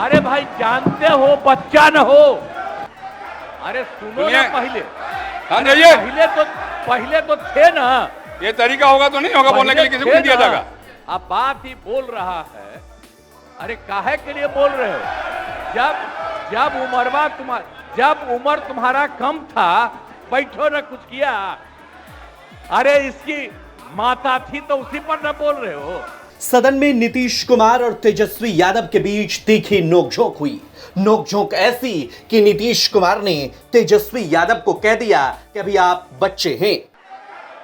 अरे भाई जानते हो बच्चा न हो। अरे सुनो ना पहले। हाँ जाइए। पहले तो थे ना। ये तरीका होगा तो नहीं होगा बोलने के लिए, किसी को नहीं दिया जाएगा। अब बात ही बोल रहा है। अरे काहे के लिए बोल रहे हो? जब उम्र तुम्हारा कम था, बैठो ना कुछ किया। अरे इसकी माता थी तो उसी पर ना बोल रहे हो। सदन में नीतीश कुमार और तेजस्वी यादव के बीच तीखी नोकझोंक हुई। नोकझोंक ऐसी कि नीतीश कुमार ने तेजस्वी यादव को कह दिया कि अभी आप बच्चे हैं।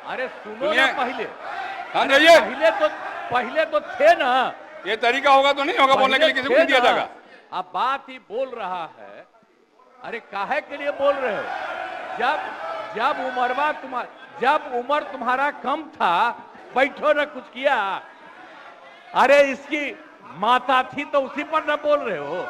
अरे सुनो ना पहले। हाँ जाइए। पहले तो थे ना। ये तरीका होगा तो नहीं होगा बोलने के लिए, किसी को नहीं दिया जाएगा। अब बात ही बोल रहा है। अरे काहे के लिए बोल रहे हो? जब उम्र तुम्हारा कम था, बैठो ना कुछ किया। अरे इसकी माता थी तो उसी पर ना बोल रहे हो।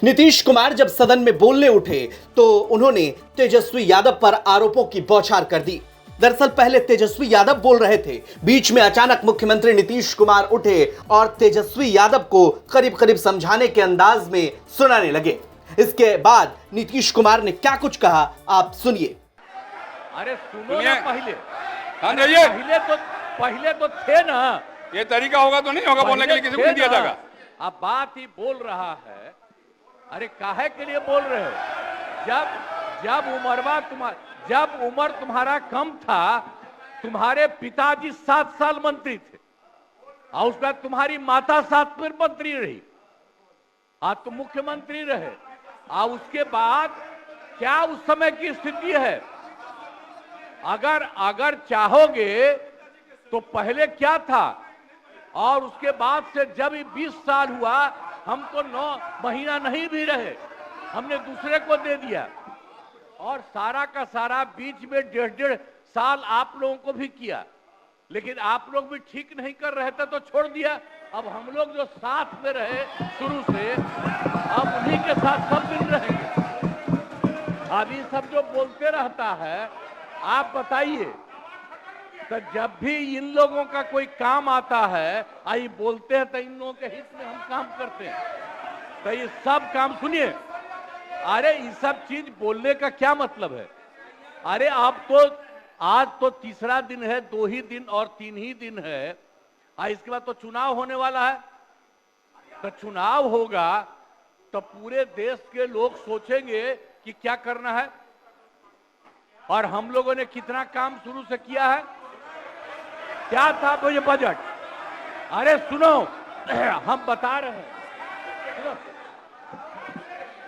नीतीश कुमार जब सदन में बोलने उठे तो उन्होंने तेजस्वी यादव पर आरोपों की बौछार कर दी। दरअसल पहले तेजस्वी यादव बोल रहे थे, बीच में अचानक मुख्यमंत्री नीतीश कुमार उठे और तेजस्वी यादव को करीब करीब समझाने के अंदाज में सुनाने लगे। इसके बाद नीतीश कुमार ने क्या कुछ कहा, आप सुनिए। अरे सुनो ना पहले। हाँ जाइए। पहले तो थे ना। ये तरीका होगा तो नहीं होगा बोलने के लिए, किसी को नहीं दिया जाएगा। अब बात ही बोल रहा है। अरे काहे के लिए बोल रहे हो? जब उम्र तुम्हारा कम था, तुम्हारे पिताजी 7 साल मंत्री थे और उसके बाद तुम्हारी माता 7 फिर मंत्री रही, आज तुम मुख्यमंत्री रहे। और उसके बाद क्या उस समय की स्थिति है? अगर चाहोगे तो पहले क्या था और उसके बाद से जब 20 साल हुआ, हम तो 9 महीना नहीं भी रहे, हमने दूसरे को दे दिया। और सारा का सारा बीच में 1.5 साल आप लोगों को भी किया, लेकिन आप लोग भी ठीक नहीं कर रहे थे तो छोड़ दिया। अब हम लोग जो साथ में रहे शुरू से, अब उन्हीं के साथ सब दिन रहेंगे। अभी सब जो बोलते रहता है, आप बताइए, तो जब भी इन लोगों का कोई काम आता है, आई बोलते हैं तो इन लोगों के हित में हम काम करते हैं। तो ये सब काम सुनिए। अरे ये सब चीज बोलने का क्या मतलब है? अरे आज तो तीसरा दिन है, 2 ही दिन और 3 ही दिन है। इसके बाद तो चुनाव होने वाला है। तो चुनाव होगा तो पूरे देश के लोग सोचेंगे कि क्या करना है, और हम लोगों ने कितना काम शुरू से किया है। क्या था तो ये बजट। अरे सुनो, हम बता रहे हैं, सुनो।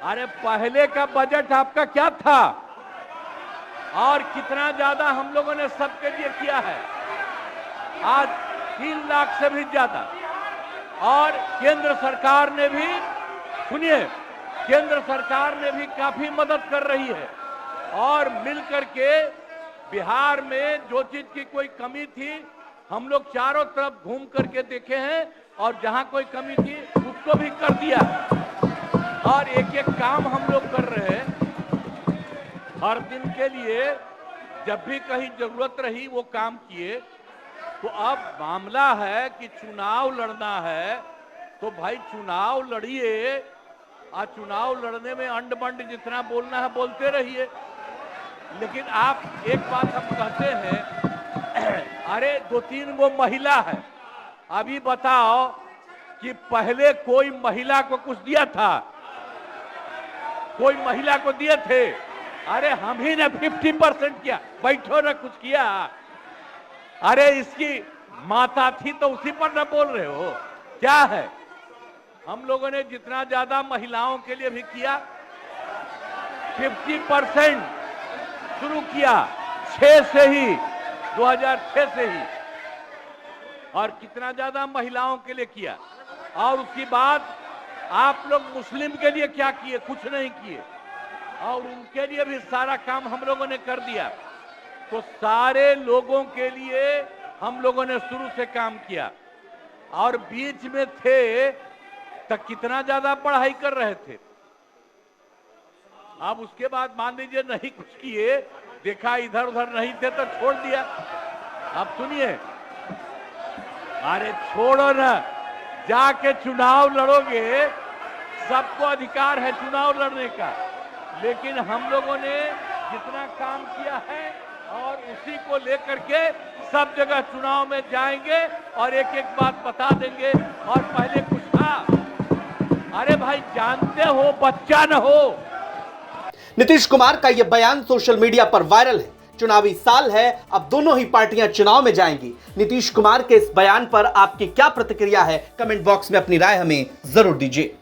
अरे पहले का बजट आपका क्या था और कितना ज्यादा हम लोगों ने सबके लिए किया है? आज 3 लाख से भी ज्यादा। और केंद्र सरकार ने भी, सुनिए, केंद्र सरकार ने भी काफी मदद कर रही है। और मिलकर के बिहार में जो चीज की कोई कमी थी, हम लोग चारों तरफ घूम करके देखे हैं, और जहां कोई कमी थी उसको भी कर दिया। और एक एक काम हम लोग कर रहे हैं हर दिन के लिए। जब भी कहीं जरूरत रही वो काम किए। तो अब मामला है कि चुनाव लड़ना है, तो भाई चुनाव लड़िए। और चुनाव लड़ने में अंड बंड जितना बोलना है बोलते रहिए। लेकिन आप एक बात हम कहते हैं, अरे 2-3 गो महिला है, अभी बताओ कि पहले कोई महिला को कुछ दिया था? कोई महिला को दिए थे? अरे हम ही ने 50% किया, बैठो ना कुछ किया। अरे इसकी माता थी तो उसी पर ना बोल रहे हो। क्या है? हम लोगों ने जितना ज्यादा महिलाओं के लिए भी किया, 50% शुरू किया 6 से ही, 2006 से ही। और कितना ज्यादा महिलाओं के लिए किया। और उसके बाद आप लोग मुस्लिम के लिए क्या किए? कुछ नहीं किए। और उनके लिए भी सारा काम हम लोगों ने कर दिया। तो सारे लोगों के लिए हम लोगों ने शुरू से काम किया। और बीच में थे तो कितना ज्यादा पढ़ाई कर रहे थे। अब उसके बाद मान लीजिए नहीं कुछ किए, देखा इधर उधर नहीं थे तो छोड़ दिया। अब सुनिए, अरे छोड़ो ना, जाके चुनाव लड़ोगे, सबको अधिकार है चुनाव लड़ने का, लेकिन हम लोगों ने जितना काम किया है और उसी को लेकर के सब जगह चुनाव में जाएंगे और एक एक बात बता देंगे। और पहले कुछ था, अरे भाई जानते हो बच्चा न हो। नीतीश कुमार का यह बयान सोशल मीडिया पर वायरल है। चुनावी साल है, अब दोनों ही पार्टियां चुनाव में जाएंगी। नीतीश कुमार के इस बयान पर आपकी क्या प्रतिक्रिया है? कमेंट बॉक्स में अपनी राय हमें जरूर दीजिए।